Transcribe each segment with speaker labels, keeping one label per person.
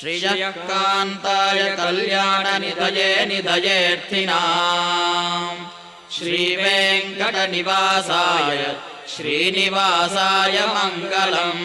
Speaker 1: श्रियः कान्ताय कल्याणनिधये निधयेऽर्थिनाम् श्रीवेङ्कटनिवासाय श्रीनिवासाय मङ्गलम्।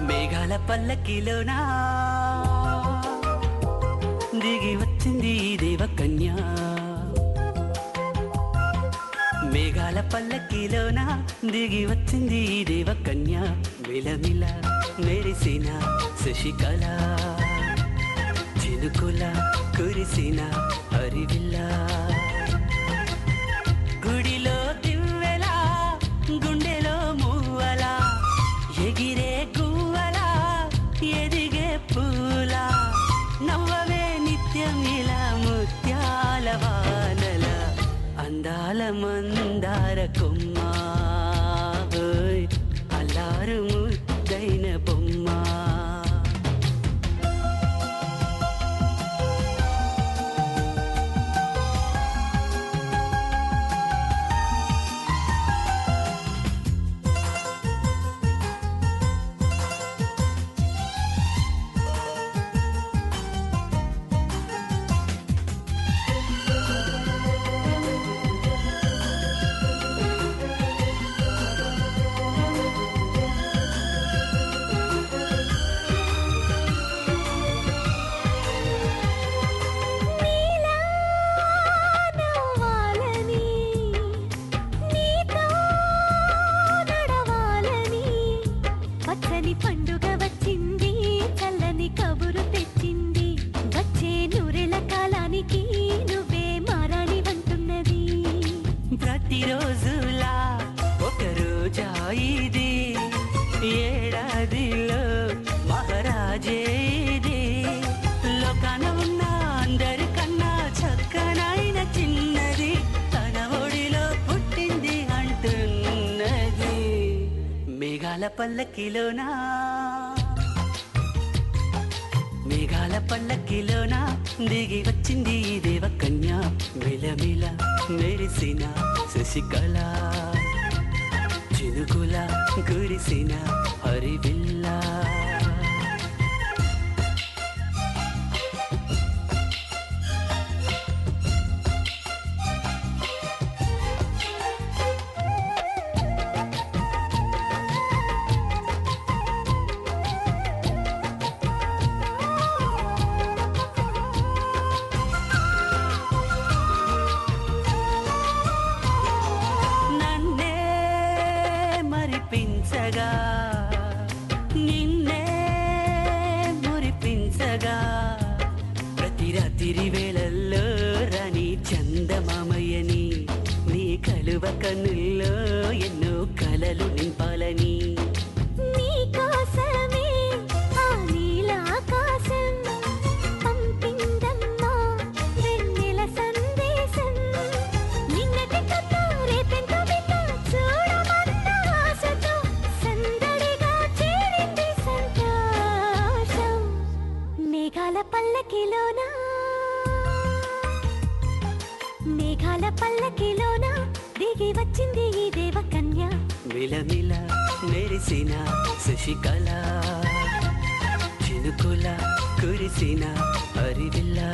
Speaker 2: మేఘాల పల్లకిలోనా దిగి వచ్చింది దేవకన్య, మేఘాల పల్లకిలోనా దిగి వచ్చింది దేవకన్య, మిలమిల మెరిసిన శశికళ చినుకుల కురిసిన హరివిల్ల, గుడిలో దివ్వెలా గుండెలో మువ్వలా ఎగిరే గువ్వలా ఎదిగే పూలా, నవ్వవే నిత్యం ఇలా ముత్యాల వానల అందాల మందార కొమ్మ, అల్లారు ముద్దైన బొమ్మ. ప్రతిరోజులా ఒక రోజా ఇది, ఏడాదిలో మహారాజే ఇది, లోకాన ఉన్న అందరికన్నా చక్కనైన చిన్నది తన ఒడిలో పుట్టింది అంటున్నది. మేఘాల పల్లకిలోనా మేఘాల పల్లకిలోనా దిగి వచ్చింది దేవకన్య, మిలమిల మెరిసిన శశికళ చినుకుల కురిసిన హరివిల్ల. నిన్నే మురిపించగా ప్రతి రాత్రి వేళల్లో రాణి చందమామయ్యని, నీ కలువ కన్నుల్లో ఎన్నో కలలు నింపాలని, నీ కోసమే ఆ నీలాకాశం పంపిందమ్మా వెన్నెల సందేశం.
Speaker 3: పల్లకిలోనా మేఘాల పల్లకిలోన దిగి వచ్చింది ఈ దేవకన్య
Speaker 2: మిలమిల మెరిసిన శశికళ చినుకుల కురిసిన హరివిల్లా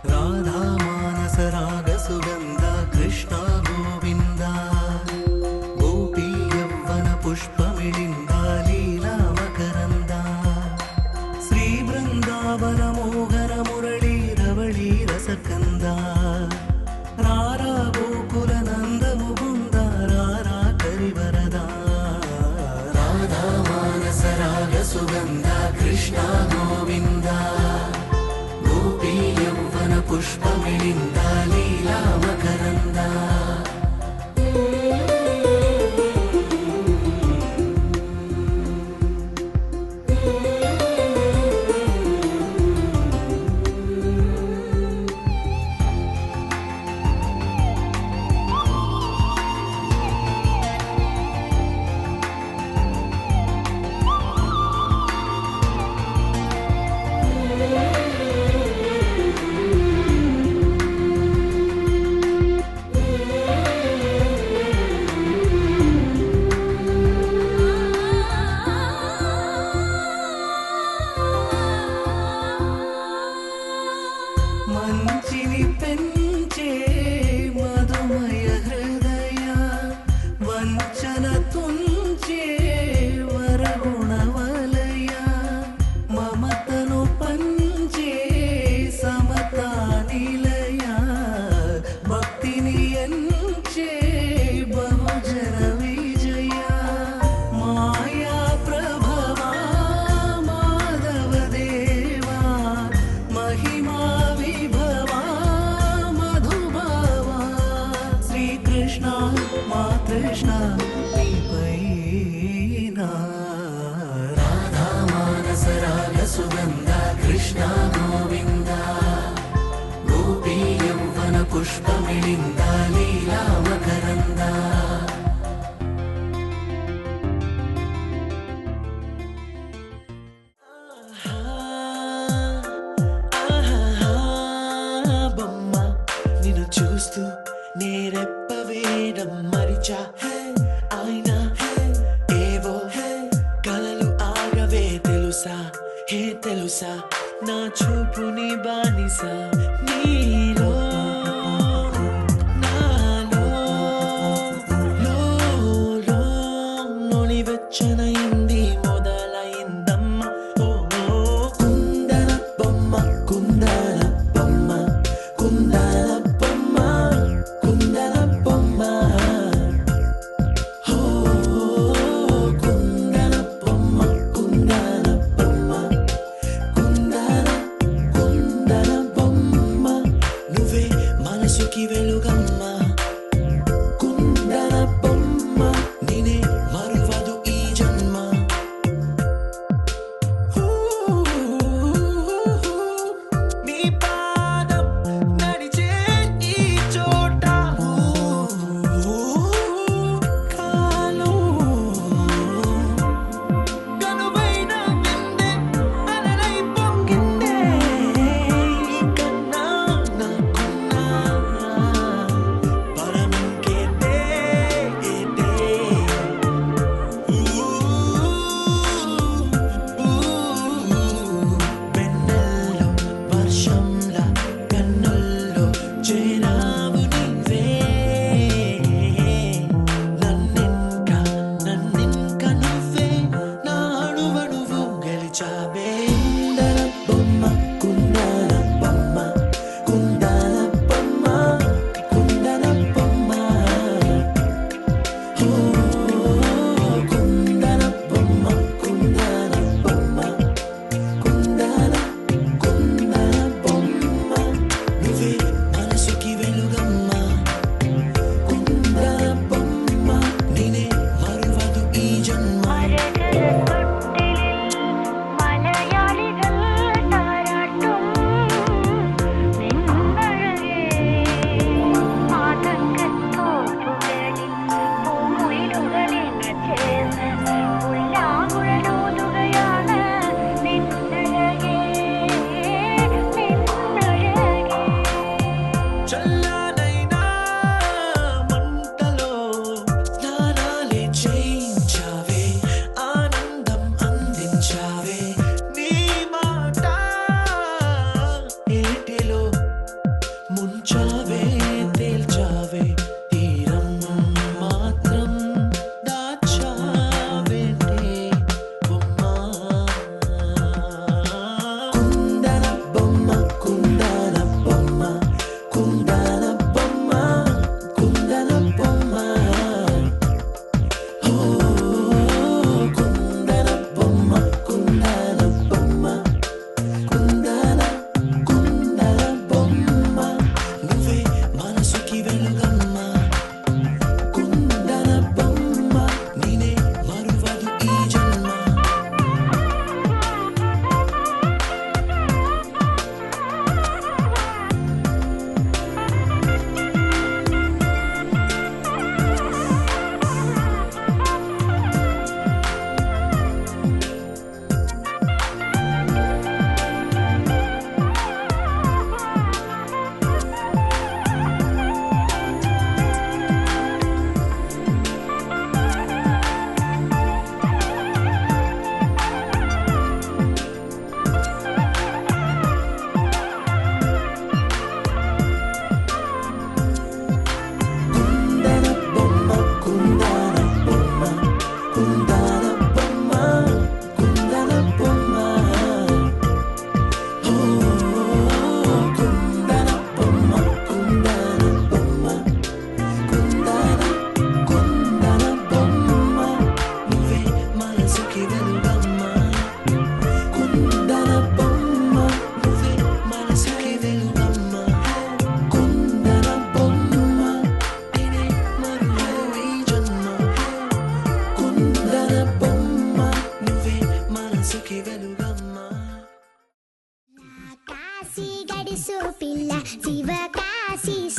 Speaker 4: राधा मानस राग सुगंध कृष्ण गोविंद गोपी यौवन पुष्प मिलिंद लीला मकरंद श्री वृंदावन मोहन मुरली रवळी रसकंद रारा गोकुल नंद मुकुंद रारा करिवरदा राधा मानस राग सुगंध कृष्ण गोविंद गोपी यौवन पुष्पमिलिंद लीला मकरंद మంచిని పెంచే మధుమయ హృదయ వంచన తుంచే వరగుణవలయ మమతను పంచే సమతా నిలయ భక్తిని ఎంచే బహుజన విజయ మాయా ప్రభవా మాధవ దేవా महिमा विभवा मधुभावा श्री कृष्ण मा कृष्ण पैना राधा मानस राग सुगंध कृष्ण गोविंद गोपी यौवन पुष्प मिलिंद लीला मकरंद
Speaker 5: బొమ్మ నిన్ను చూస్తూ నేరెప్ప వేయడం మరిచా అయినా ఏవో కలలు ఆగవే తెలుసా తెలుసా నా చూపుని బానిస నీలో నాలో లో నొలివెచ్చనైంది మొదలైందమ్మ ఓ కుందన బొమ్మ కుందన బొమ్మ కుందన బొమ్మ కుందన బొమ్మ ఓ కుందన బొమ్మ కుందన బొమ్మ కుందన బొమ్మ నువ్వే మనసుకి వెలుగమ్మ కుందన బొమ్మ నేనే మరువదు ఈ జన్మ నీ పాదం నడిచే ఈ చోట కాలం కనువైన నిందే అలలై పొంగిందే ఈ కన్నా నాకున్నా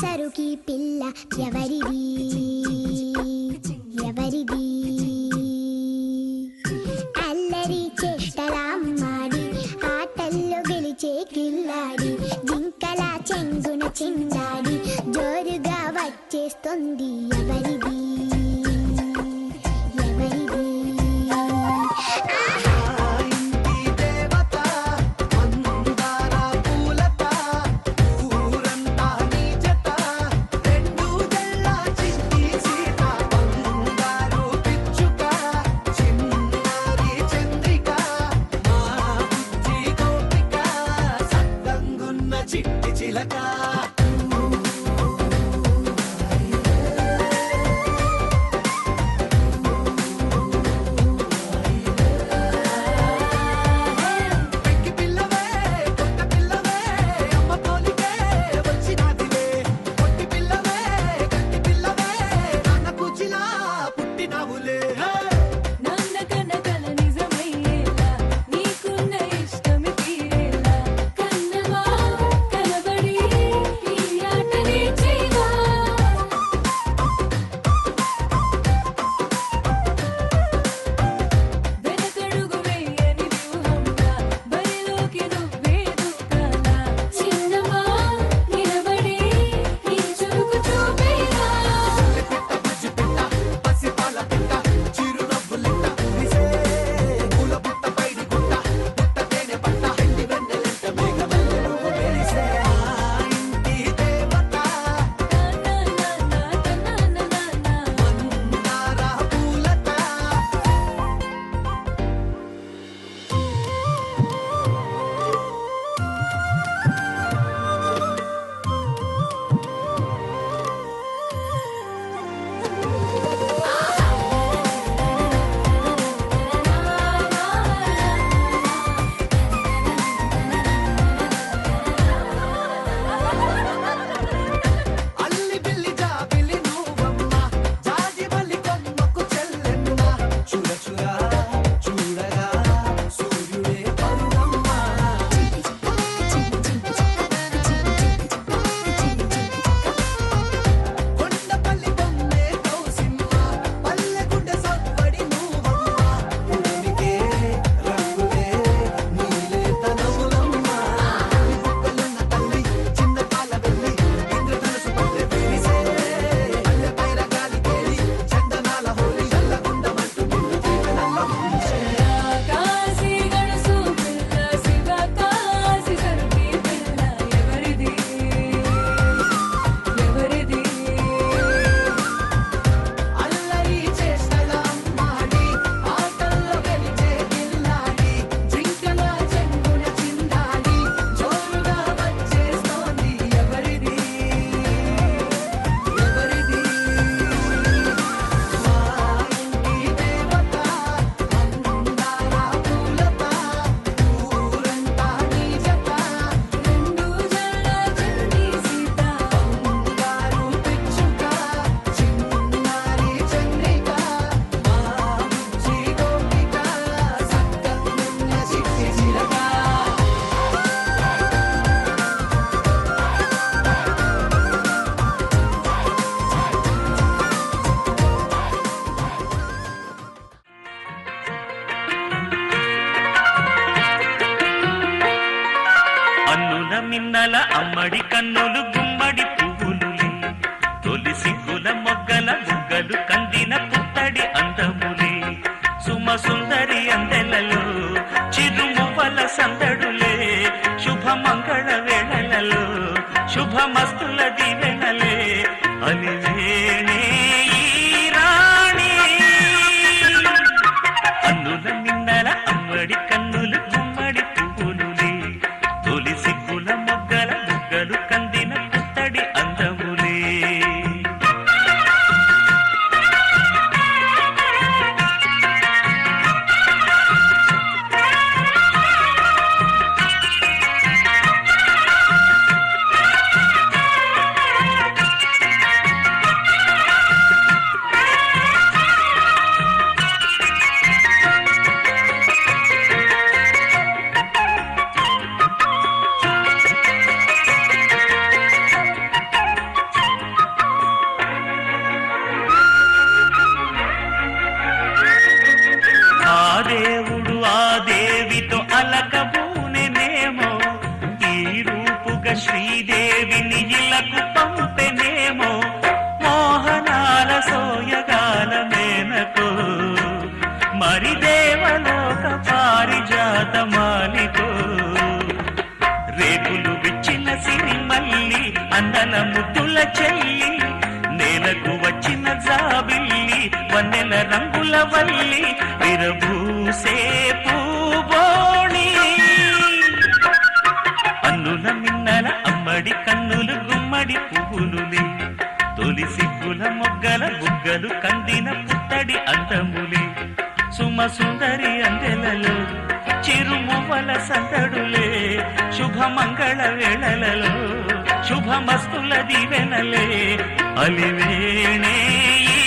Speaker 6: సరుకి పిల్ల ఎవరిది ఎవరిది అల్లరి చేష్టలామ్మాడి ఆటల్లో గెలిచే కిల్లాడి జింకలా చెంగున చిందాడి జోరుగా వచ్చేస్తుంది ఎవరిది ఎవరిది
Speaker 4: చిట్టి చిలక
Speaker 7: మిన్నల అమ్మడి కన్నులు గుమ్మడి పువ్వులులే తొలి సిగ్గుల మొగ్గల బుగ్గలు కందిన పుత్తడి అందములే సుమ సుందరి అందెలలో చిరుమువ్వల సందడులే శుభమంగళ వేళలలో శుభమస్తుల దీవెనలే అలివేణే ఈ రాణి అన్నుల మిన్నల అమ్మడి కన్నులు గుమ్మడి పువ్వులులే తొలి సిగ్గుల మొగ్గల బుగ్గలు కందిన పుత్తడి అందములే పువ్వులులే తొలి సిగ్గుల మొగ్గల బుగ్గలు కందిన పుత్తడి అందములే సుమ సుందరి అందెలలో చిరుమువ్వల సందడులే శుభమంగళ వేళలలో శుభమస్తుల దీవెనలే అలివేణే ఈ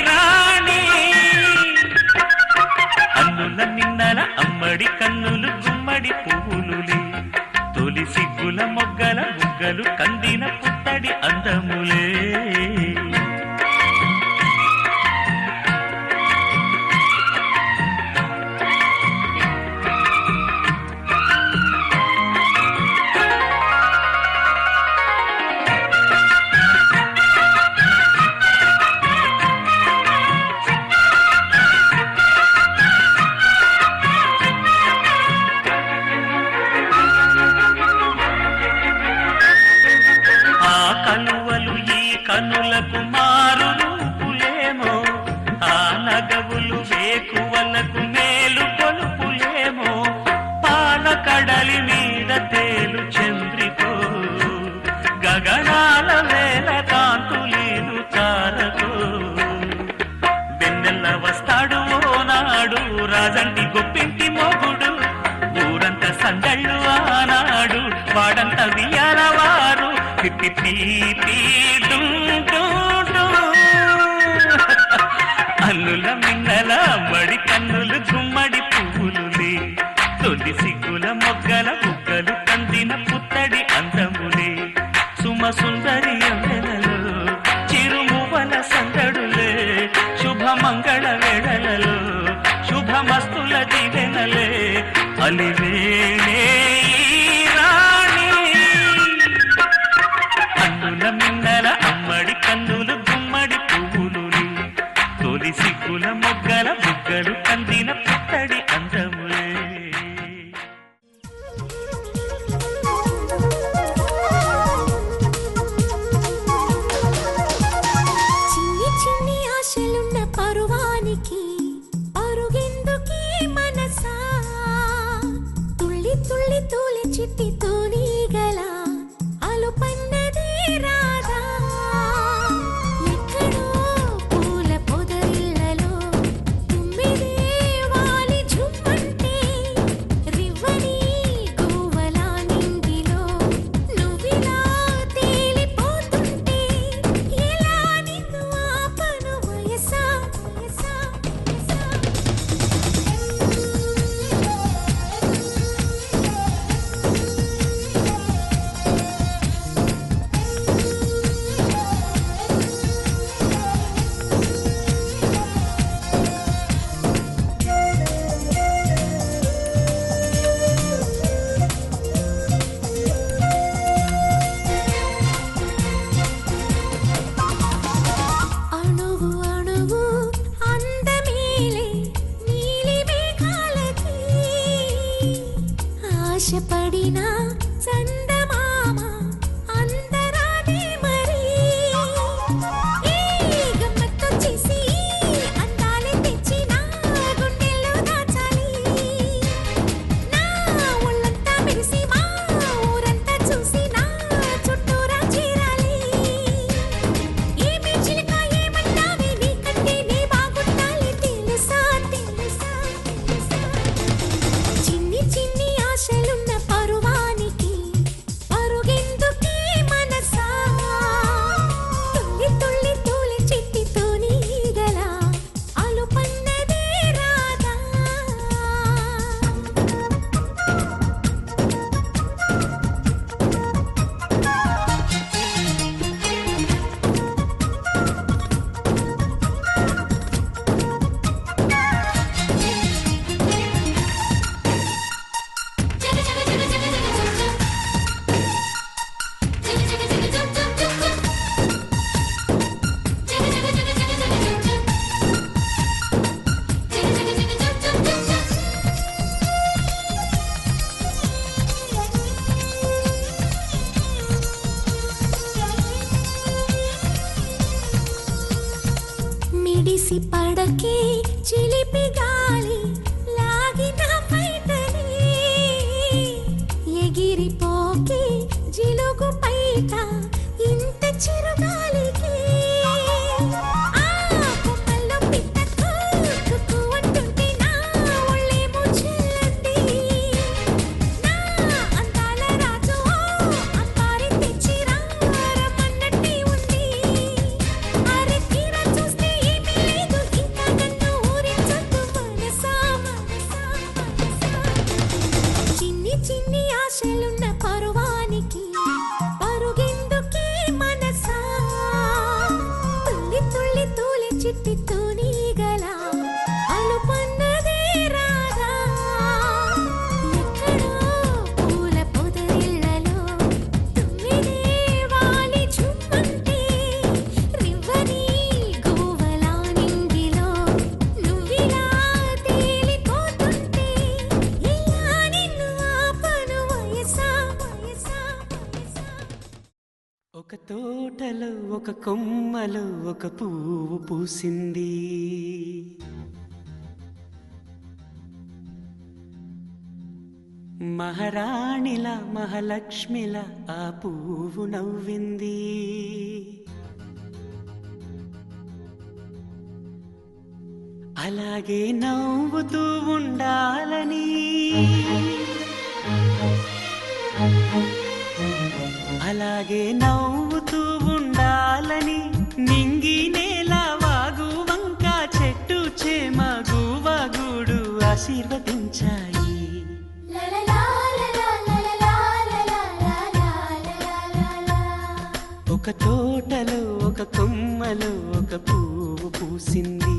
Speaker 7: రాణి అన్నుల నిన్నల అమ్మడి కన్నులు గుమ్మడి పువ్వులులే తొలి సిగ్గుల మొగ్గల బుగ్గలు కందిన పుత్తడి అందములే కనులకు మారు రూపులేమో ఆ నగవులు వేకువలకు మేలు కొలుపులేమో పాల కడలి మీద తేలు చంద్రికో గగనాల వేల కాంతులీలు తారకో వెన్నెల్ల వస్తాడు ఓనాడు రాజంటి గొప్పింటి మొగుడు ఊరంత సందళ్ళు ఆనాడు వాడంత వియ్యాలవారు అల్లుల మిన్నల మడి కన్నులు గుమ్మడి పువ్వులులే తొలి సిగ్గుల మొగ్గల బుగ్గలు కందిన పుత్తడి అందములే సుమ సుందరి అందెలలో చిరుమువ్వల సందడులే శుభమంగళ వేళలలో శుభమస్తుల దీవెనలే అలివేణే మిన్నల అమ్మడి కన్నులు గుమ్మడి పువ్వులులే తొలి సిగ్గుల మొగ్గల బుగ్గలు కందిన పుత్తడి అందములే
Speaker 3: చిన్ని చిన్ని ఆశలున్న పరువానికి అరుగెందుకీ మనసా తుళ్ళి తుళ్ళి తూలి చిట్టి తూనీగల అలుపన్నది రాధా ఎక్కడో పూల పొదరిళ్ళలో తుమ్మిదే వాలి ఝుమ్మంటే రివ్వని గువ్వలా నింగిలో నువ్విలా తేలిపోతుంటే ఎలా నిన్ను ఆపను వయసా వయసా అణువు అణువు అందమేలే నీలి మేఘాలకి ఆశపడిన చందమామ అందరాదే మరి ఈ గమ్మత్తొచ్చేసి అందాలే తెచ్చి నా గుండెల్లో దాచాలి నా ఒళ్ళంతా మెరిసి మా ఊరంతా చూసి నా చుట్టూరా చేరాలి ఏమి చిలక ఏమన్నావే నీకంటే నే బాగుండాలి తెలుసా తెలుసా తెలుసా చిన్ని చిన్ని ఆశలున్న పరువానికి అరుగెందుకీ మనసా తుళ్ళి తుళ్ళి తూలి చిట్టి తూనీగల అలుపన్నదే రాధా మిడిసి పడకే చిలిపి గాలి లాగిన పైటని ఎగిరిపోకే జిలుగు పైట ఇంత చిరుగాలికి ఆ కొమ్మల్లో పిట్టకు కుక్కు అంటుంటే నా ఒళ్ళేమో చెల్లంది నా అందాల రాజు అంబారి తెచ్చి రమ్మన్నట్టే ఉంది అరే తీరా చూస్తే ఏమీ లేదు ఇంకా నన్ను ఊరించొద్దు మనసా మనసా మనసా చిన్ని చిన్ని ఆశలున్న పరువానికి పరుగెందుకే మనసా తుల్లి తుల్లి తూలి చిట్టి తూనీగల అలుపన్నదే రాదా ఎక్కడో పూల పొదరిళ్ళలో తుమ్మిదే వాలి చుమ్మంటే రివ్వని గోవలా నింగిలో నువ్విలా తేలిపోతుంటే ఇలా నిన్ను ఆపను వయసా వయసా వయసా
Speaker 2: ఒక తోటలో ఒక కొమ్మలో ఒక పువ్వు పూసింది మహారాణిలా మహాలక్ష్మిలా ఆ పువ్వు నవ్వింది అలాగే నవ్వుతూ ఉండాలని అలాగే నవ్వుతూ ఉండాలని నింగి నేల వాగు వంక చెట్టు చేమ గువగూడు ఆశీర్వదించాయి ఒక తోటలో ఒక కొమ్మలో ఒక పువ్వు పూసింది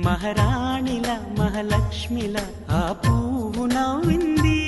Speaker 2: మహారాణిల మహాలక్ష్మిల ఆ పువ్వు నవ్వింది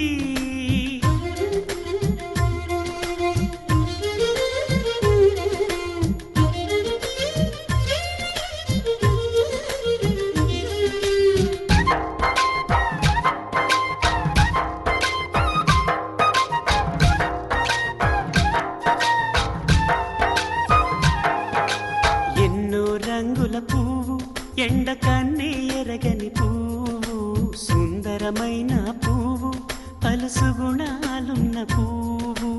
Speaker 2: ఎన్నో రంగుల పువ్వు ఎండ కన్నే ఎరగని పువ్వు సుందరమైన పువ్వు పలుసు గుణాలున్న పువ్వు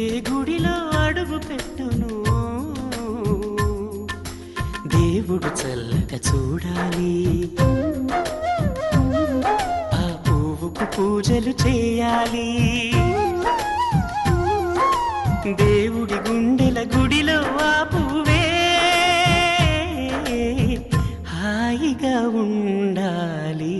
Speaker 2: ఏ గుడిలో అడుగు పెట్టును దేవుడు చల్లగా చూడాలి ఆ పువ్వుకు పూజలు చేయాలి దేవుడి గుండెల గుడిలో ఆ పువ్వే హాయిగా ఉండాలి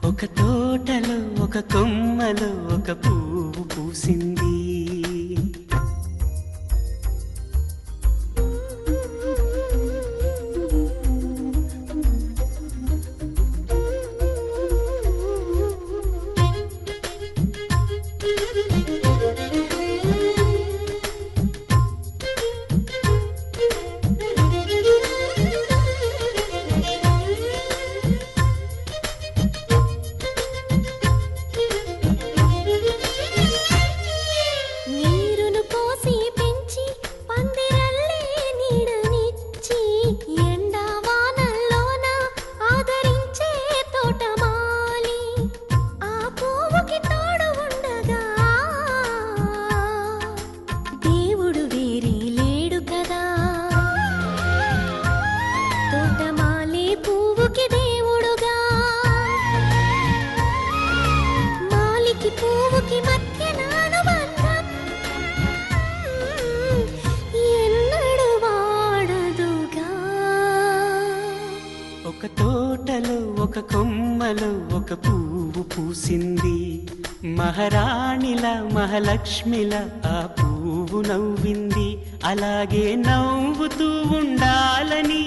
Speaker 2: ఒక తోటలో ఒక కొమ్మలో ఒక పువ్వు పూసింది
Speaker 3: నీరును పోసి పెంచి పందిరల్లే నీడనిచ్చి ఎండా వానల్లోన ఆదరించే తోటమాలి ఆ పువ్వుకి తోడు ఉండగా దేవుడు వేరే లేడు కదా తోటమాలి పువ్వుకి దేవుడుగా మాలికి పువ్వుకి మధ్య అనుబంధం ఎన్నడు వాడదుగా
Speaker 2: ఒక తోటలో ఒక కొమ్మలో ఒక పువ్వు పూసింది మహారాణిల మహాలక్ష్మిల ఆ పువ్వు నవ్వింది అలాగే నవ్వుతూ ఉండాలని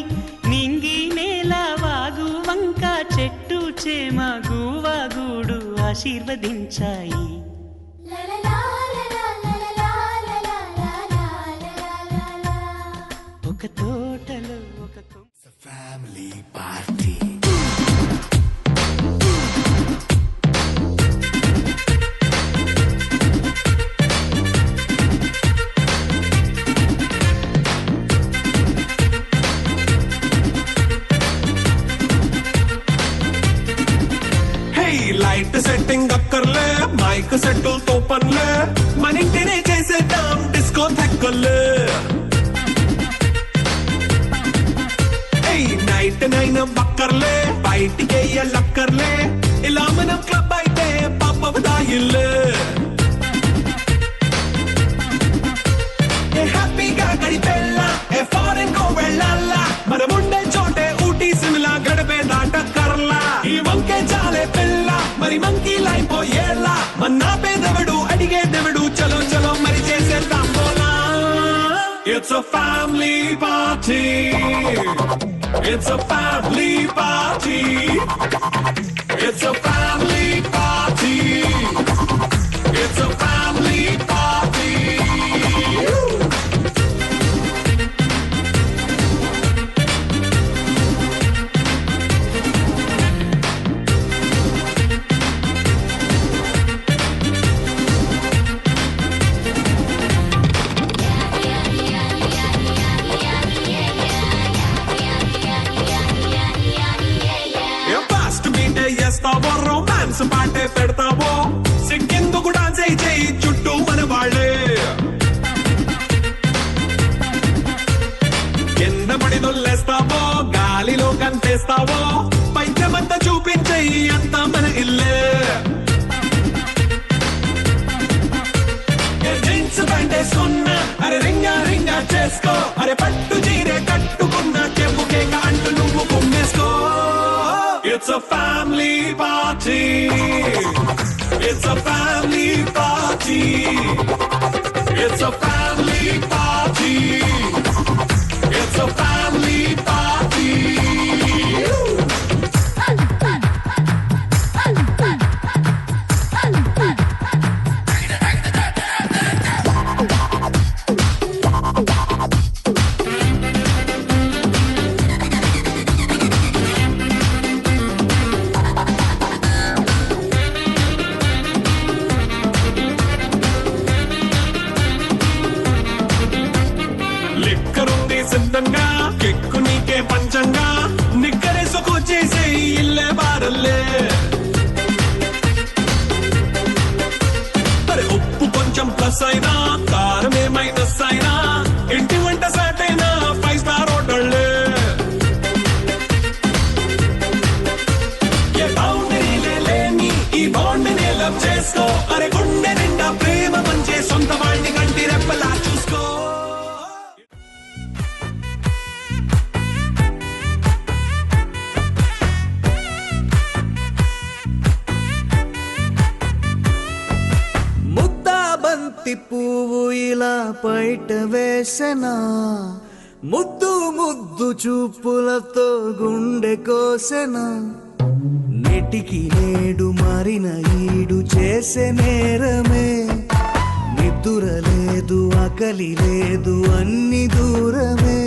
Speaker 2: నింగి నేల వాగు వంక చెట్టు చేమ గువగూడు ఆశీర్వదించాయి ఒక తోటలో ఒక
Speaker 5: Family party. Hey, light the
Speaker 8: mic సెట్టులతో పనులే మన ఇంటినే చేసేద్దాం డిస్కో థెక్కలే నైట్ నైన్ బక్కర్లే బయటికి లక్కర్లే ఇలా మనం క్లబ్ అయితే పాపదాయిల్లే హ్యాపీగా గడిపెళ్ళా ఫారెన్ కో వెళ్ళాలా మనముండే చోటే ఊటీ సిమ్లా గడిపే దాట కర్లా ఈ వంకే చాలే పిల్ల మరి మంకీ లైపోయేలా మన్నా పేదవడు అడిగేదెవడు చలో చలో మరి చేసేద్దాం పోలా It's a family party. It's a family party. It's a family party. It's a family party. చేస్తావో రొమాన్స్ పాటే పెడతావో సిగ్గెందుకు డాన్స్ చేయి చుట్టూ మన వాళ్ళే కింద పడి దొల్లేస్తావో గాలిలో కంటేస్తావో పైద్యమంతా చూపించేయి అంతా మన ఇల్లే జీన్స్ ప్యాంట్ వేసుకున్నా అరే రింగా రింగా చేసుకో అరే పట్టు చీరే కట్టుకున్నా చెప్పు కేక అంటూ నువ్వు కుమ్మేసుకో It's a family party. It's a family party. It's a family party. It's a family party. సిద్ధంగా కెక్కు నీకే పంచంగా నిక్కరేసుకొచ్చేసే ఇల్లే బారల్లే మరి ఉప్పు కొంచెం ప్లస్ అయినా కారం మైనస్ అయినా ఇంటి వంట సాట్ అయినా 5 స్టార్ హోటళ్ళే ఏ బౌండరీలే లేని ఈ బాండ్ని లవ్ చేసుకో అరే గుండె నిండా ప్రేమ మంచే సొంత వాడిని కంటి రెప్పలా చూసుకో
Speaker 4: పువ్వు ఇలా బయట వేసనా ముద్దు ముద్దు చూపులతో గుండె కోసెనా నెటికి నేడు మారిన ఈడు చేసే నేరమే నిద్దుర లేదు ఆకలి లేదు అన్ని దూరమే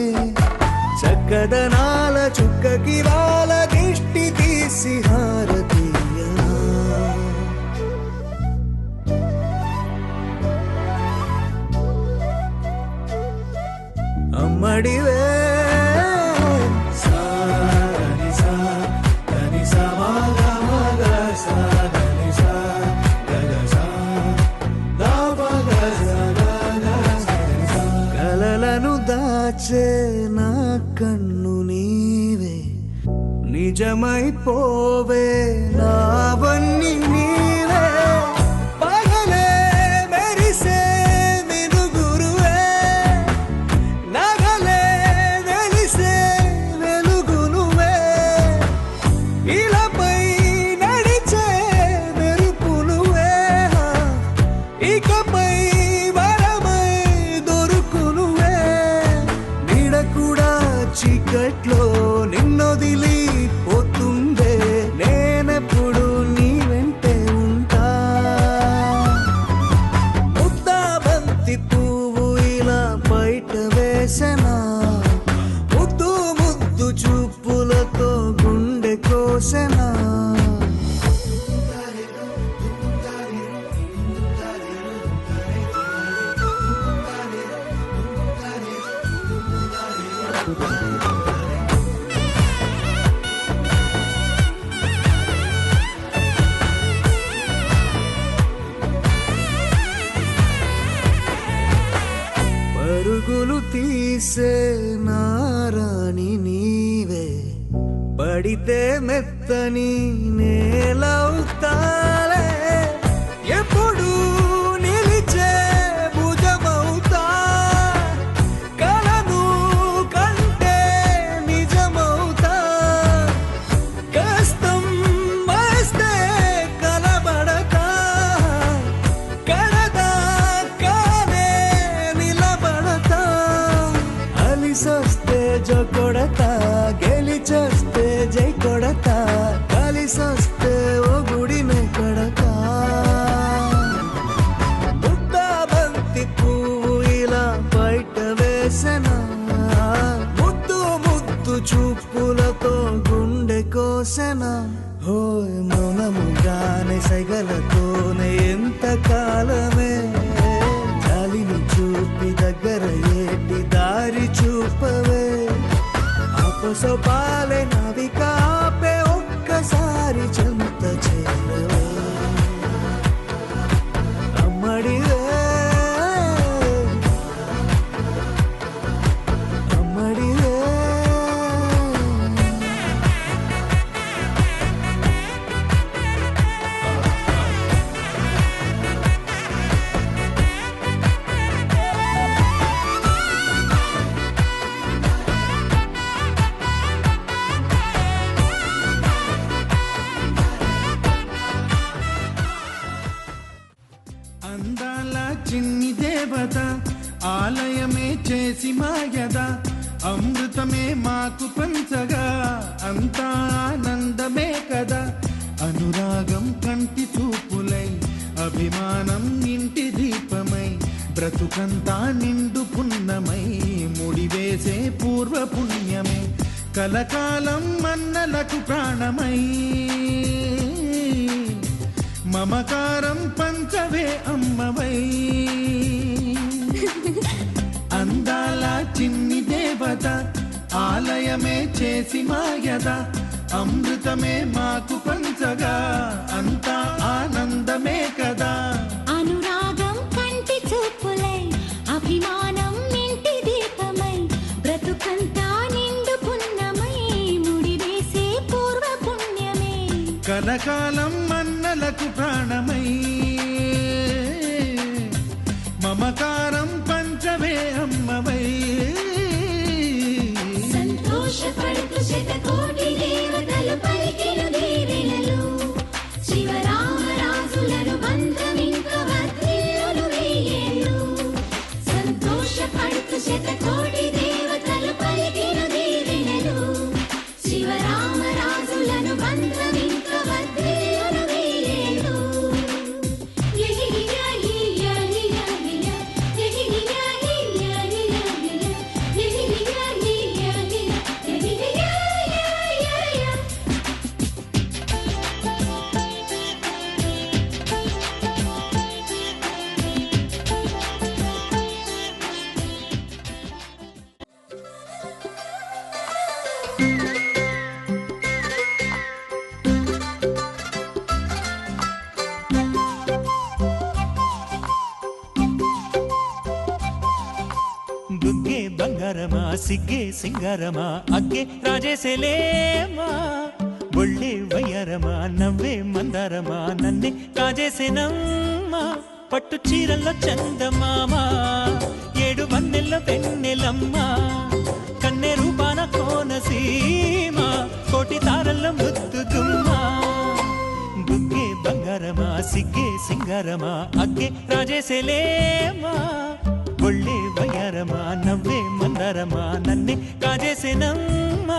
Speaker 4: చక్కదనాల చుక్కకి వాళ్ళ దిష్టి తీసి హారతి అమ్మడివే కలలను దాచే నా కన్ను నీవే నిజమైపోవే నావన్నీ నీవే పగలే మెరిసే నిన్నొదిలి పోతుందే నేనెప్పుడు నీ వెంటే తీసే నారాణి నీవే, పడితే మెత్తని నేలవుతాలే, ఎప్పుడు నిలిచే భుజమవుతా, కలను కంటే నిజమవుతా, కష్టం వస్తే కలబడతా, కడదాకానే నిలబడతా, అలిసొస్తే జో కొడతా, గెలిచొస్తే జై కొడతా, కలిసొస్తే ఓ గుడినే కడతా. ముద్దాబంతి పువ్వు ఇలా బయట వేసెనా, ముద్దు ముద్దు చూపులతో గుండె కోసెనా, హోయ్ మౌనముగానే సైగలతోనే ఎంత కాలమే, జాలిని చూపి దగ్గర ఏటి దారి చూపవే, ఆపసోపాలే నవికాపే ఒక్కసారి చెంత చేరవే, అమ్మడివే అమ్మడివే. అందాల చిన్ని దేవత ఆలయమే చేసి మాయద, అమృతమే మాకు పంచగా అంతా ఆనందమే కదా, అనురాగం కంటి చూపులై అభిమానం ఇంటి దీపమై, బ్రతుకంతా నిండు పున్నమై ముడివేసే పూర్వ పుణ్యమే, కలకాలం మన్నలకు ప్రాణమై, మమకారం పంచవే అమ్మవై. అందాల చిన్ని దేవత ఆలయమే చేసి మాయద, అమృతమే మాకు పంచగా అంతా ఆనందమే కదా,
Speaker 3: అనురాగం కంటి చూపులై అభిమానం ఇంటి దీపమై, బ్రతుకంతా నిండు పున్నమై ముడివేసే పూర్వ పుణ్యమే,
Speaker 4: కలకాలం మన్నలకు ప్రాణమై, మమకారం పంచవే అమ్మవై.
Speaker 3: సంతోషపడుతూ శతకోటి దేవతలు పలికిన దీవెనలు, శివరామరాజులను బంధమింక వర్ధిల్లును వెయ్యేళ్ళు. సంతోషపడుతూ శతకోటి దేవతలు పలికిన దీవెనలు, శివరామరాజులను బంధమింక వర్ధిల్లును వెయ్యేళ్ళు.
Speaker 2: గుగ్గే బంగారమా సిగ్గే సింగారమా అగ్గే రాజేసేలేమా, ఒళ్ళే వయ్యారమా నవ్వే మందారమా నన్నే కాజేసేనమ్మా, పట్టు చీరల్లో చందమామా ఏడు వన్నెల్లో వెన్నెలమ్మా, కన్నె రూపాన కోనసీమ కోటి తారల్లో ముద్దుగుమ్మా, గుగ్గే బంగారమా సిగ్గే సింగారమా అగ్గే రాజేసేలేమా, ఒళ్ళే వయ్యారమా నవ్వే మందారమా నన్నే కాజేసేనమ్మా.